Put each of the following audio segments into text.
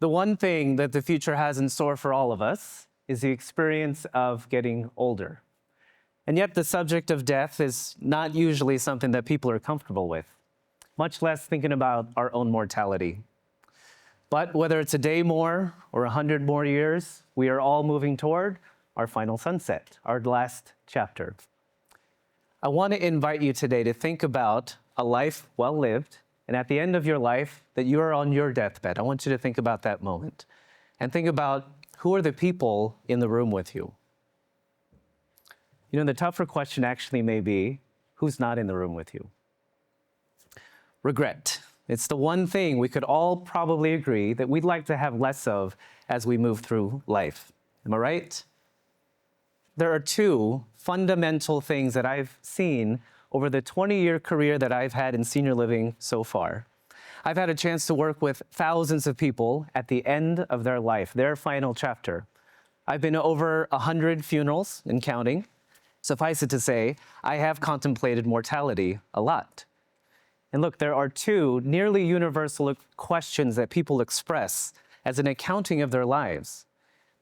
The one thing that the future has in store for all of us is the experience of getting older. And yet the subject of death is not usually something that people are comfortable with, much less thinking about our own mortality. But whether it's a day more or 100 more years, we are all moving toward our final sunset, our last chapter. I want to invite you today to think about a life well lived, and at the end of your life, that you are on your deathbed. I want you to think about that moment and think about who are the people in the room with you. You know, the tougher question actually may be, who's not in the room with you? Regret. It's the one thing we could all probably agree that we'd like to have less of as we move through life. Am I right? There are two fundamental things that I've seen over the 20-year career that I've had in senior living so far. I've had a chance to work with thousands of people at the end of their life, their final chapter. I've been to over 100 funerals and counting. Suffice it to say, I have contemplated mortality a lot. And look, there are two nearly universal questions that people express as an accounting of their lives.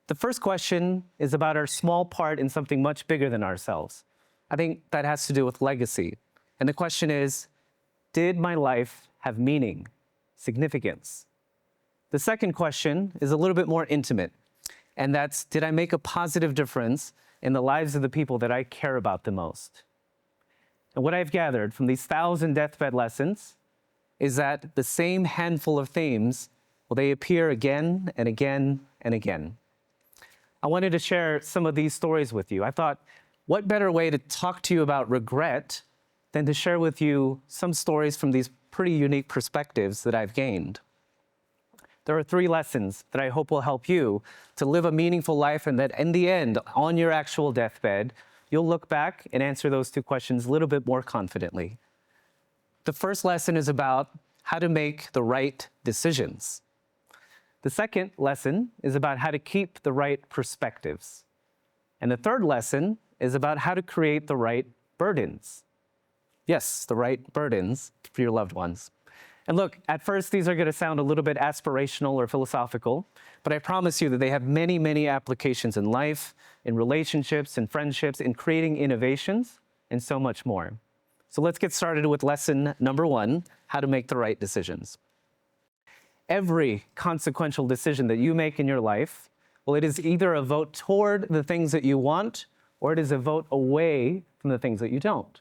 The first question is about our small part in something much bigger than ourselves. I think that has to do with legacy. And the question is, did my life have meaning, significance? The second question is a little bit more intimate, and that's, did I make a positive difference in the lives of the people that I care about the most? And what I've gathered from these 1,000 deathbed lessons is that the same handful of themes, well, they appear again and again and again. I wanted to share some of these stories with you. I thought, what better way to talk to you about regret than to share with you some stories from these pretty unique perspectives that I've gained. There are 3 lessons that I hope will help you to live a meaningful life, and that in the end, on your actual deathbed, you'll look back and answer those 2 questions a little bit more confidently. The first lesson is about how to make the right decisions. The second lesson is about how to keep the right perspectives. And the third lesson is about how to create the right burdens. Yes, the right burdens for your loved ones. And look, at first, these are going to sound a little bit aspirational or philosophical, but I promise you that they have many, many applications in life, in relationships, in friendships, in creating innovations, and so much more. So let's get started with lesson number 1, how to make the right decisions. Every consequential decision that you make in your life, well, it is either a vote toward the things that you want, or it is a vote away from the things that you don't.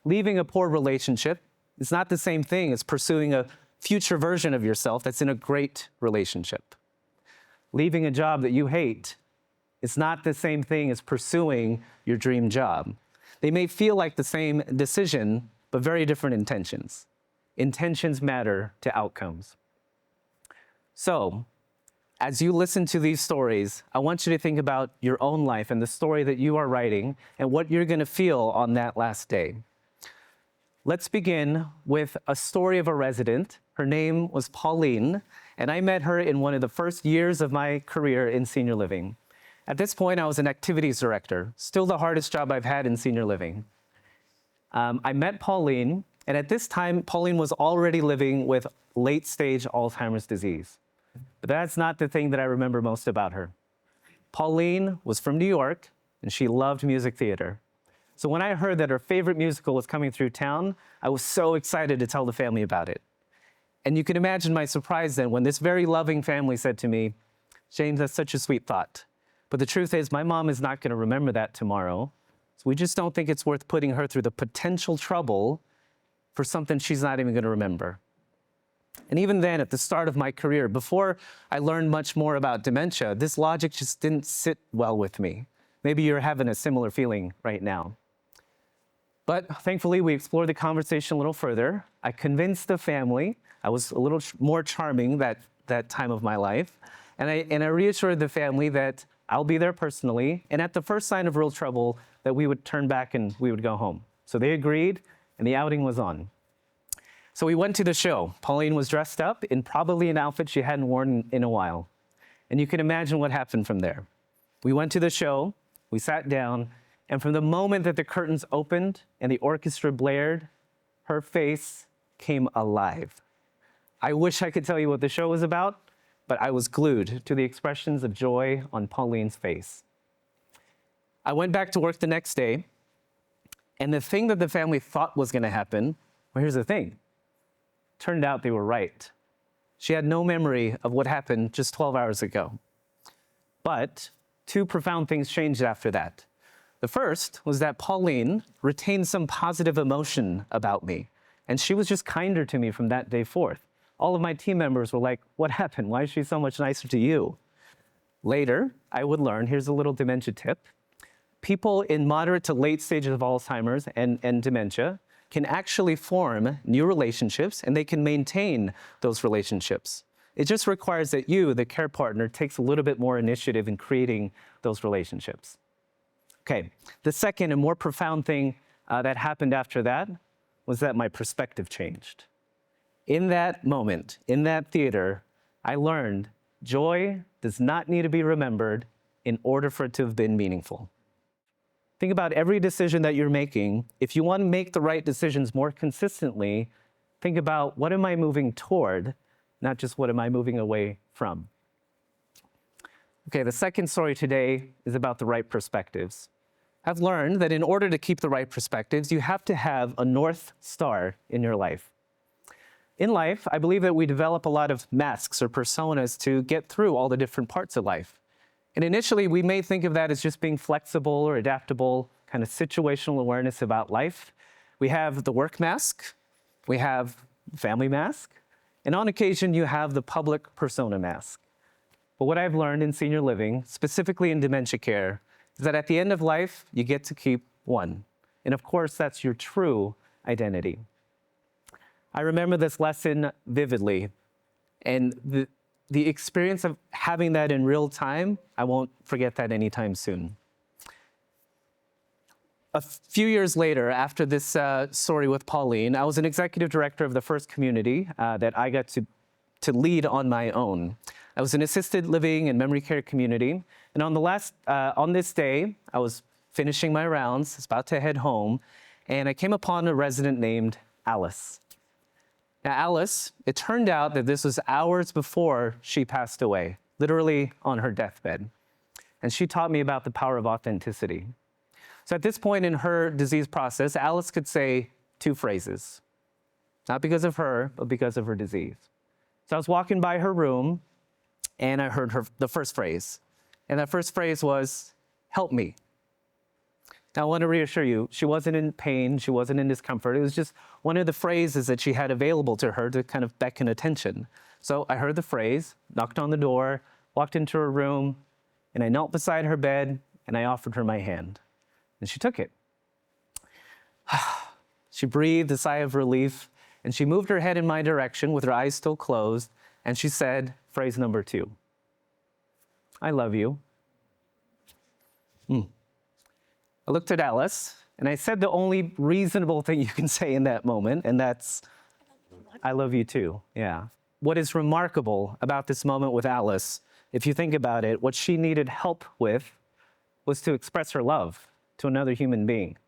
Leaving a poor relationship is not the same thing as pursuing a future version of yourself that's in a great relationship. Leaving a job that you hate is not the same thing as pursuing your dream job. They may feel like the same decision, but very different intentions. Intentions matter to outcomes. So, as you listen to these stories, I want you to think about your own life and the story that you are writing and what you're going to feel on that last day. Let's begin with a story of a resident. Her name was Pauline, and I met her in one of the first years of my career in senior living. At this point, I was an activities director, still the hardest job I've had in senior living. I met Pauline, and at this time, Pauline was already living with late-stage Alzheimer's disease. But that's not the thing that I remember most about her. Pauline was from New York, and she loved music theater. So when I heard that her favorite musical was coming through town, I was so excited to tell the family about it. And you can imagine my surprise then when this very loving family said to me, "James, that's such a sweet thought. But the truth is, my mom is not going to remember that tomorrow. So we just don't think it's worth putting her through the potential trouble for something she's not even going to remember." And even then, at the start of my career, before I learned much more about dementia, this logic just didn't sit well with me. Maybe you're having a similar feeling right now. But thankfully, we explored the conversation a little further. I convinced the family. I was a little more charming that time of my life. And I reassured the family that I'll be there personally, and at the first sign of real trouble, that we would turn back and we would go home. So they agreed, and the outing was on. So we went to the show. Pauline was dressed up in probably an outfit she hadn't worn in a while. And you can imagine what happened from there. We went to the show, we sat down, and from the moment that the curtains opened and the orchestra blared, her face came alive. I wish I could tell you what the show was about, but I was glued to the expressions of joy on Pauline's face. I went back to work the next day, and the thing that the family thought was going to happen, well, here's the thing. Turned out they were right. She had no memory of what happened just 12 hours ago. But two profound things changed after that. The first was that Pauline retained some positive emotion about me, and she was just kinder to me from that day forth. All of my team members were like, what happened? Why is she so much nicer to you? Later, I would learn, here's a little dementia tip. People in moderate to late stages of Alzheimer's and dementia can actually form new relationships, and they can maintain those relationships. It just requires that you, the care partner, takes a little bit more initiative in creating those relationships. Okay, the second and more profound thing that happened after that was that my perspective changed. In that moment, in that theater, I learned joy does not need to be remembered in order for it to have been meaningful. Think about every decision that you're making. If you want to make the right decisions more consistently, think about what am I moving toward, not just what am I moving away from. Okay, the second story today is about the right perspectives. I've learned that in order to keep the right perspectives, you have to have a North Star in your life. In life, I believe that we develop a lot of masks or personas to get through all the different parts of life. And initially, we may think of that as just being flexible or adaptable, kind of situational awareness about life. We have the work mask, we have family mask, and on occasion, you have the public persona mask. But what I've learned in senior living, specifically in dementia care, is that at the end of life, you get to keep one. And of course, that's your true identity. I remember this lesson vividly, and the experience of having that in real time, I won't forget that anytime soon. A few years later, after this story with Pauline, I was an executive director of the first community that I got to lead on my own. I was an assisted living and memory care community, and on this day, I was finishing my rounds, I was about to head home, and I came upon a resident named Alice. Now, Alice, it turned out that this was hours before she passed away, literally on her deathbed. And she taught me about the power of authenticity. So at this point in her disease process, Alice could say two phrases, not because of her, but because of her disease. So I was walking by her room, and I heard the first phrase. And that first phrase was, "Help me." Now, I want to reassure you, she wasn't in pain, she wasn't in discomfort. It was just one of the phrases that she had available to her to kind of beckon attention. So I heard the phrase, knocked on the door, walked into her room, and I knelt beside her bed, and I offered her my hand. And she took it. She breathed a sigh of relief, and she moved her head in my direction with her eyes still closed, and she said, phrase number 2, "I love you." I looked at Alice, and I said the only reasonable thing you can say in that moment, and that's, "I love you too." Yeah. What is remarkable about this moment with Alice, if you think about it, what she needed help with was to express her love to another human being.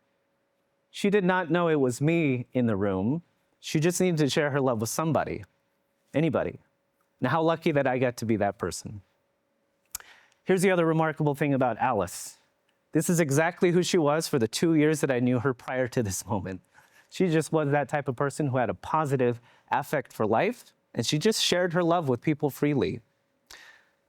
She did not know it was me in the room. She just needed to share her love with somebody, anybody. Now, how lucky that I got to be that person. Here's the other remarkable thing about Alice. This is exactly who she was for the 2 years that I knew her prior to this moment. She just was that type of person who had a positive affect for life, and she just shared her love with people freely.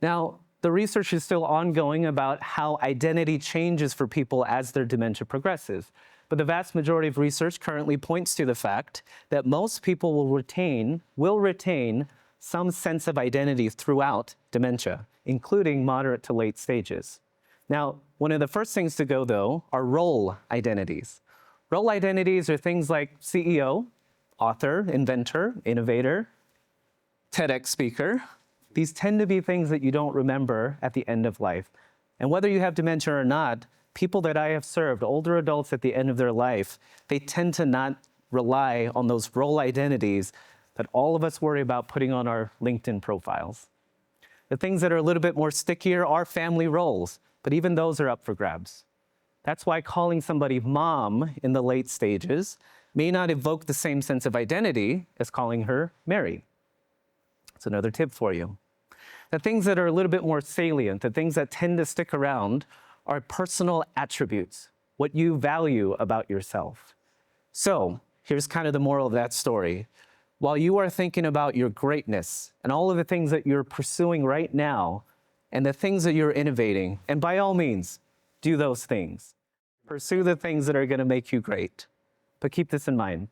Now, the research is still ongoing about how identity changes for people as their dementia progresses. But the vast majority of research currently points to the fact that most people will retain some sense of identity throughout dementia, including moderate to late stages. Now, one of the first things to go, though, are role identities. Role identities are things like CEO, author, inventor, innovator, TEDx speaker. These tend to be things that you don't remember at the end of life. And whether you have dementia or not, people that I have served, older adults at the end of their life, they tend to not rely on those role identities that all of us worry about putting on our LinkedIn profiles. The things that are a little bit more stickier are family roles, but even those are up for grabs. That's why calling somebody mom in the late stages may not evoke the same sense of identity as calling her Mary. That's another tip for you. The things that are a little bit more salient, the things that tend to stick around, are personal attributes, what you value about yourself. So here's kind of the moral of that story. While you are thinking about your greatness and all of the things that you're pursuing right now and the things that you're innovating, and by all means, do those things. Pursue the things that are going to make you great. But keep this in mind.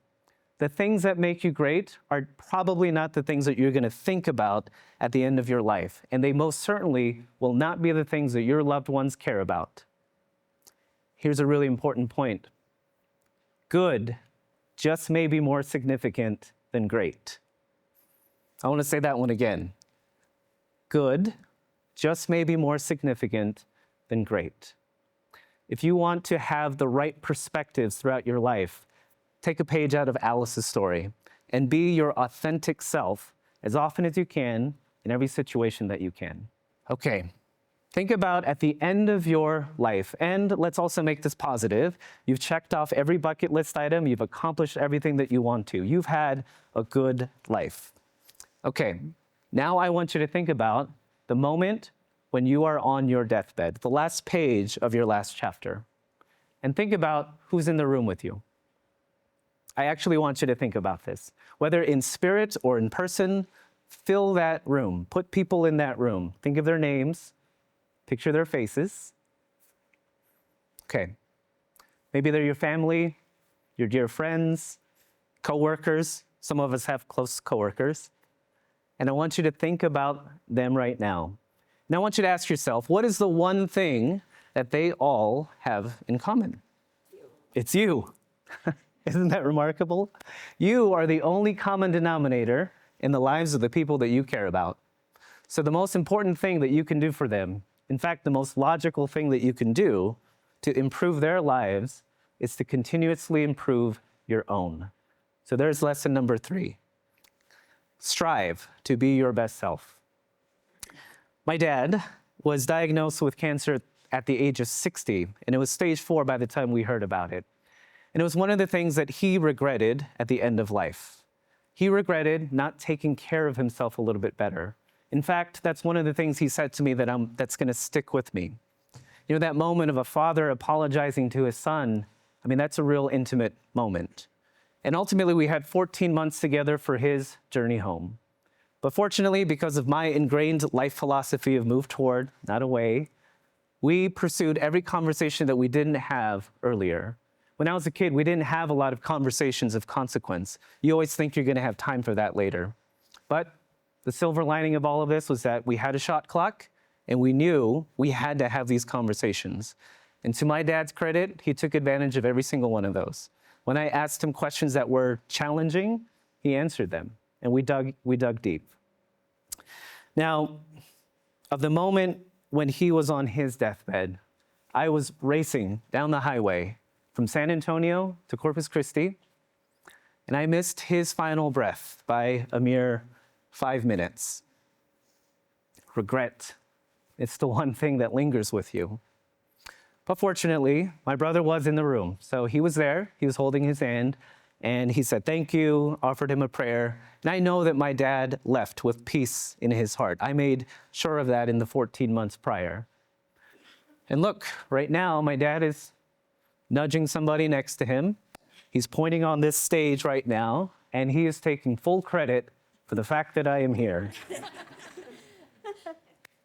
The things that make you great are probably not the things that you're going to think about at the end of your life. And they most certainly will not be the things that your loved ones care about. Here's a really important point. Good just may be more significant than great. I want to say that one again. Good just may be more significant than great. If you want to have the right perspectives throughout your life, take a page out of Alice's story and be your authentic self as often as you can in every situation that you can. Okay, think about at the end of your life, and let's also make this positive. You've checked off every bucket list item. You've accomplished everything that you want to. You've had a good life. Okay, now I want you to think about the moment when you are on your deathbed, the last page of your last chapter, and think about who's in the room with you. I actually want you to think about this. Whether in spirit or in person, fill that room. Put people in that room. Think of their names. Picture their faces. Okay. Maybe they're your family, your dear friends, coworkers. Some of us have close coworkers. And I want you to think about them right now. Now I want you to ask yourself, what is the one thing that they all have in common? It's you. Isn't that remarkable? You are the only common denominator in the lives of the people that you care about. So the most important thing that you can do for them, in fact, the most logical thing that you can do to improve their lives, is to continuously improve your own. So there's lesson number 3. Strive to be your best self. My dad was diagnosed with cancer at the age of 60, and it was stage 4 by the time we heard about it. And it was one of the things that he regretted at the end of life. He regretted not taking care of himself a little bit better. In fact, that's one of the things he said to me that's going to stick with me. You know, that moment of a father apologizing to his son, I mean, that's a real intimate moment. And ultimately, we had 14 months together for his journey home. But fortunately, because of my ingrained life philosophy of move toward, not away, we pursued every conversation that we didn't have earlier. When I was a kid, we didn't have a lot of conversations of consequence. You always think you're going to have time for that later. But the silver lining of all of this was that we had a shot clock, and we knew we had to have these conversations. And to my dad's credit, he took advantage of every single one of those. When I asked him questions that were challenging, he answered them, and we dug deep. Now, of the moment when he was on his deathbed, I was racing down the highway from San Antonio to Corpus Christi, and I missed his final breath by a mere 5 minutes. Regret. It's the one thing that lingers with you. But fortunately, my brother was in the room. So he was there, he was holding his hand, and he said thank you, offered him a prayer. And I know that my dad left with peace in his heart. I made sure of that in the 14 months prior. And look, right now, my dad is nudging somebody next to him. He's pointing on this stage right now, and he is taking full credit for the fact that I am here.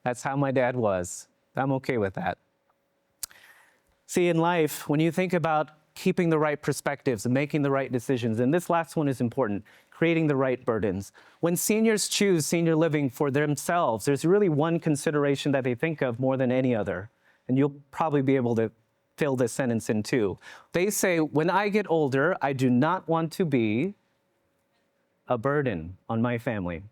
That's how my dad was. I'm okay with that. See, in life, when you think about keeping the right perspectives and making the right decisions, and this last one is important, creating the right burdens. When seniors choose senior living for themselves, there's really one consideration that they think of more than any other. And you'll probably be able to fill this sentence in too. They say, when I get older, I do not want to be a burden on my family.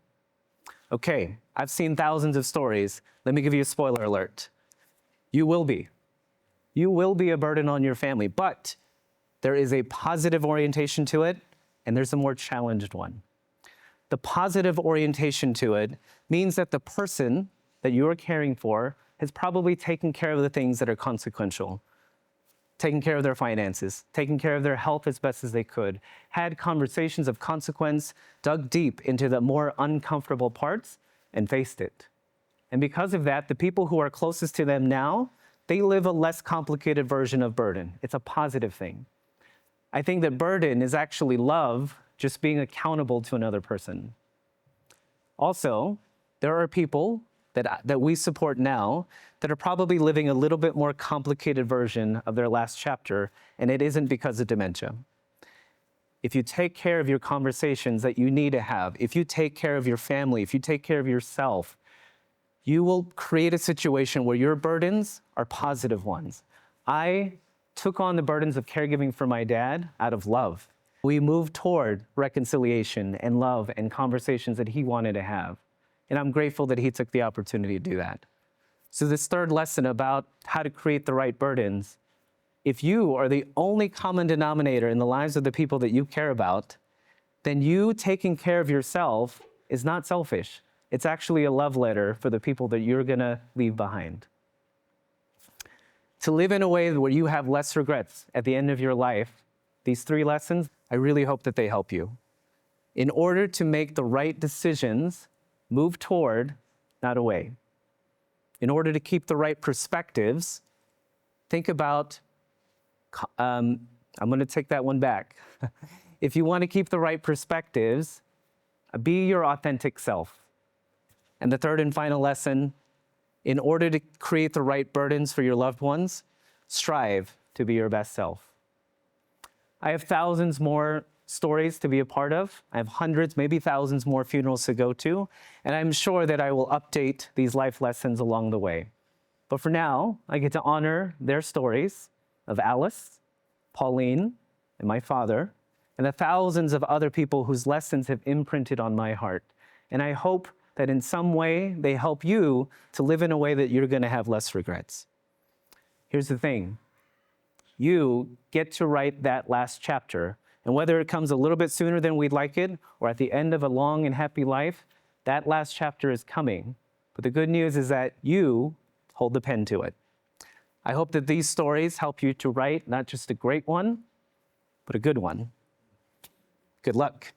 Okay, I've seen thousands of stories. Let me give you a spoiler alert. You will be. You will be a burden on your family, but there is a positive orientation to it, and there's a more challenged one. The positive orientation to it means that the person that you are caring for has probably taken care of the things that are consequential, taken care of their finances, taken care of their health as best as they could, had conversations of consequence, dug deep into the more uncomfortable parts, and faced it. And because of that, the people who are closest to them now, they live a less complicated version of burden. It's a positive thing. I think that burden is actually love, just being accountable to another person. Also, there are people that we support now that are probably living a little bit more complicated version of their last chapter, and it isn't because of dementia. If you take care of your conversations that you need to have, if you take care of your family, if you take care of yourself, you will create a situation where your burdens are positive ones. I took on the burdens of caregiving for my dad out of love. We moved toward reconciliation and love and conversations that he wanted to have. And I'm grateful that he took the opportunity to do that. So this third lesson about how to create the right burdens, if you are the only common denominator in the lives of the people that you care about, then you taking care of yourself is not selfish. It's actually a love letter for the people that you're gonna leave behind. To live in a way where you have less regrets at the end of your life, these 3 lessons, I really hope that they help you. In order to make the right decisions, move toward, not away. In order to keep the right perspectives, think about, I'm gonna take that one back. If you wanna keep the right perspectives, be your authentic self. And the third and final lesson, in order to create the right burdens for your loved ones, strive to be your best self. I have thousands more stories to be a part of. I have hundreds, maybe thousands more funerals to go to, and I'm sure that I will update these life lessons along the way. But for now, I get to honor their stories of Alice, Pauline, and my father, and the thousands of other people whose lessons have imprinted on my heart. And I hope that in some way they help you to live in a way that you're gonna have less regrets. Here's the thing. You get to write that last chapter, and whether it comes a little bit sooner than we'd like it, or at the end of a long and happy life, that last chapter is coming. But the good news is that you hold the pen to it. I hope that these stories help you to write not just a great one, but a good one. Good luck.